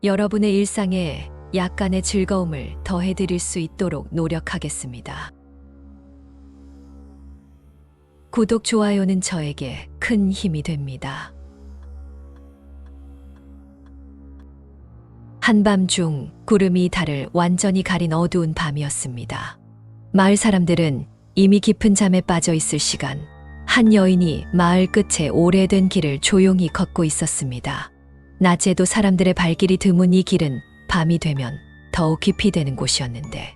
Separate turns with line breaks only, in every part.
여러분의 일상에 약간의 즐거움을 더해드릴 수 있도록 노력하겠습니다. 구독, 좋아요는 저에게 큰 힘이 됩니다. 한밤중 구름이 달을 완전히 가린 어두운 밤이었습니다. 마을 사람들은 이미 깊은 잠에 빠져 있을 시간, 한 여인이 마을 끝에 오래된 길을 조용히 걷고 있었습니다. 낮에도 사람들의 발길이 드문 이 길은 밤이 되면 더욱 깊이 되는 곳이었는데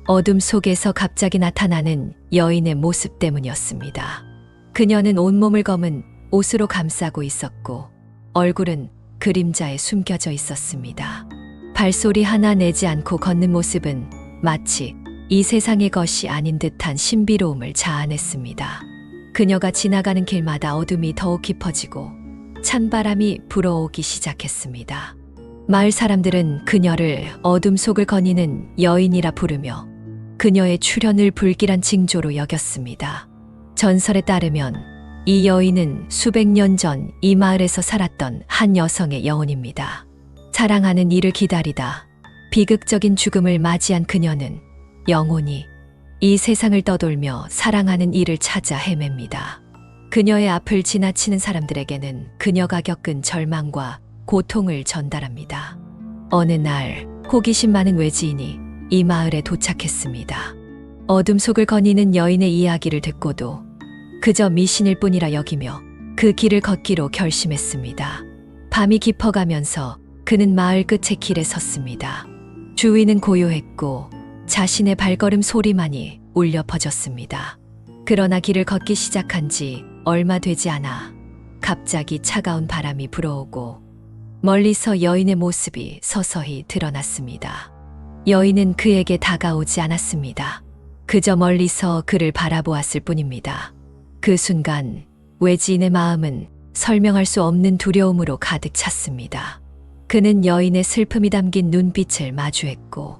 어둠 속에서 갑자기 나타나는 여인의 모습 때문이었습니다. 그녀는 온몸을 검은 옷으로 감싸고 있었고 얼굴은 그림자에 숨겨져 있었습니다. 발소리 하나 내지 않고 걷는 모습은 마치 이 세상의 것이 아닌 듯한 신비로움을 자아냈습니다. 그녀가 지나가는 길마다 어둠이 더욱 깊어지고 찬바람이 불어오기 시작했습니다. 마을 사람들은 그녀를 어둠 속을 거니는 여인이라 부르며 그녀의 출현을 불길한 징조로 여겼습니다. 전설에 따르면 이 여인은 수백 년 전 이 마을에서 살았던 한 여성의 영혼입니다. 사랑하는 이를 기다리다 비극적인 죽음을 맞이한 그녀는 영원히 이 세상을 떠돌며 사랑하는 이를 찾아 헤맵니다. 그녀의 앞을 지나치는 사람들에게는 그녀가 겪은 절망과 고통을 전달합니다. 어느 날 호기심 많은 외지인이 이 마을에 도착했습니다. 어둠 속을 거니는 여인의 이야기를 듣고도 그저 미신일 뿐이라 여기며 그 길을 걷기로 결심했습니다. 밤이 깊어가면서 그는 마을 끝의 길에 섰습니다. 주위는 고요했고 자신의 발걸음 소리만이 울려 퍼졌습니다. 그러나 길을 걷기 시작한 지 얼마 되지 않아 갑자기 차가운 바람이 불어오고 멀리서 여인의 모습이 서서히 드러났습니다. 여인은 그에게 다가오지 않았습니다. 그저 멀리서 그를 바라보았을 뿐입니다. 그 순간 외지인의 마음은 설명할 수 없는 두려움으로 가득 찼습니다. 그는 여인의 슬픔이 담긴 눈빛을 마주했고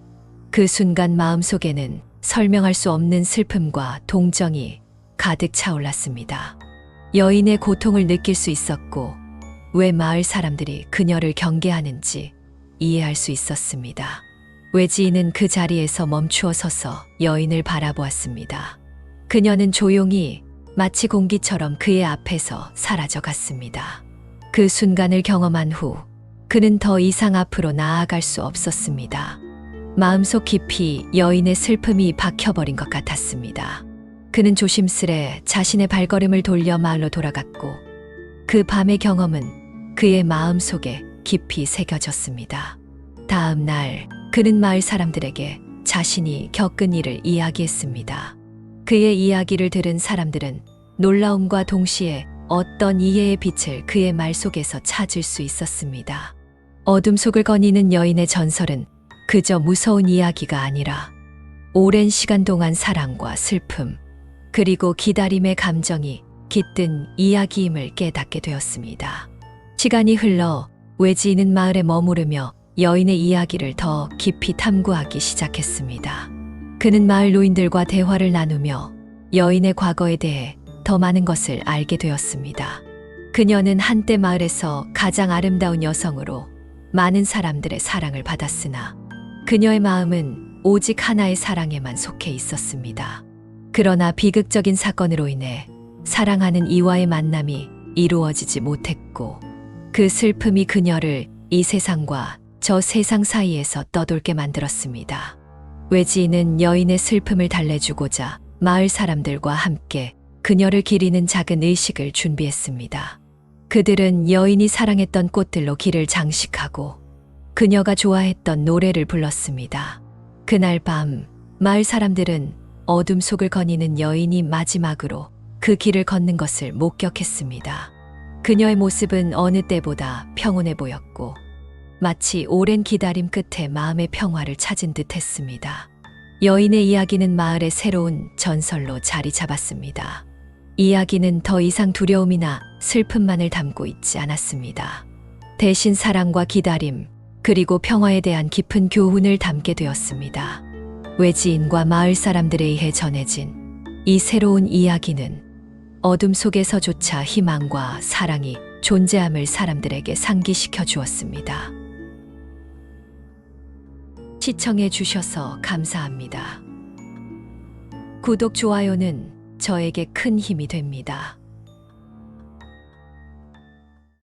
그 순간 마음속에는 설명할 수 없는 슬픔과 동정이 가득 차올랐습니다. 여인의 고통을 느낄 수 있었고 왜 마을 사람들이 그녀를 경계하는지 이해할 수 있었습니다. 외지인은 그 자리에서 멈추어 서서 여인을 바라보았습니다. 그녀는 조용히 마치 공기처럼 그의 앞에서 사라져갔습니다. 그 순간을 경험한 후 그는 더 이상 앞으로 나아갈 수 없었습니다. 마음속 깊이 여인의 슬픔이 박혀버린 것 같았습니다. 그는 조심스레 자신의 발걸음을 돌려 마을로 돌아갔고 그 밤의 경험은 그의 마음속에 깊이 새겨졌습니다. 다음 날 그는 마을 사람들에게 자신이 겪은 일을 이야기했습니다. 그의 이야기를 들은 사람들은 놀라움과 동시에 어떤 이해의 빛을 그의 말 속에서 찾을 수 있었습니다. 어둠 속을 거니는 여인의 전설은 그저 무서운 이야기가 아니라 오랜 시간 동안 사랑과 슬픔, 그리고 기다림의 감정이 깃든 이야기임을 깨닫게 되었습니다. 시간이 흘러 외지인은 마을에 머무르며 여인의 이야기를 더 깊이 탐구하기 시작했습니다. 그는 마을 노인들과 대화를 나누며 여인의 과거에 대해 더 많은 것을 알게 되었습니다. 그녀는 한때 마을에서 가장 아름다운 여성으로 많은 사람들의 사랑을 받았으나 그녀의 마음은 오직 하나의 사랑에만 속해 있었습니다. 그러나 비극적인 사건으로 인해 사랑하는 이와의 만남이 이루어지지 못했고 그 슬픔이 그녀를 이 세상과 저 세상 사이에서 떠돌게 만들었습니다. 외지인은 여인의 슬픔을 달래주고자 마을 사람들과 함께 그녀를 기리는 작은 의식을 준비했습니다. 그들은 여인이 사랑했던 꽃들로 길을 장식하고 그녀가 좋아했던 노래를 불렀습니다. 그날 밤 마을 사람들은 어둠 속을 거니는 여인이 마지막으로 그 길을 걷는 것을 목격했습니다. 그녀의 모습은 어느 때보다 평온해 보였고 마치 오랜 기다림 끝에 마음의 평화를 찾은 듯 했습니다. 여인의 이야기는 마을의 새로운 전설로 자리 잡았습니다. 이야기는 더 이상 두려움이나 슬픔만을 담고 있지 않았습니다. 대신 사랑과 기다림, 그리고 평화에 대한 깊은 교훈을 담게 되었습니다. 외지인과 마을 사람들에 의해 전해진 이 새로운 이야기는 어둠 속에서조차 희망과 사랑이 존재함을 사람들에게 상기시켜 주었습니다. 시청해 주셔서 감사합니다. 구독, 좋아요는 저에게 큰 힘이 됩니다.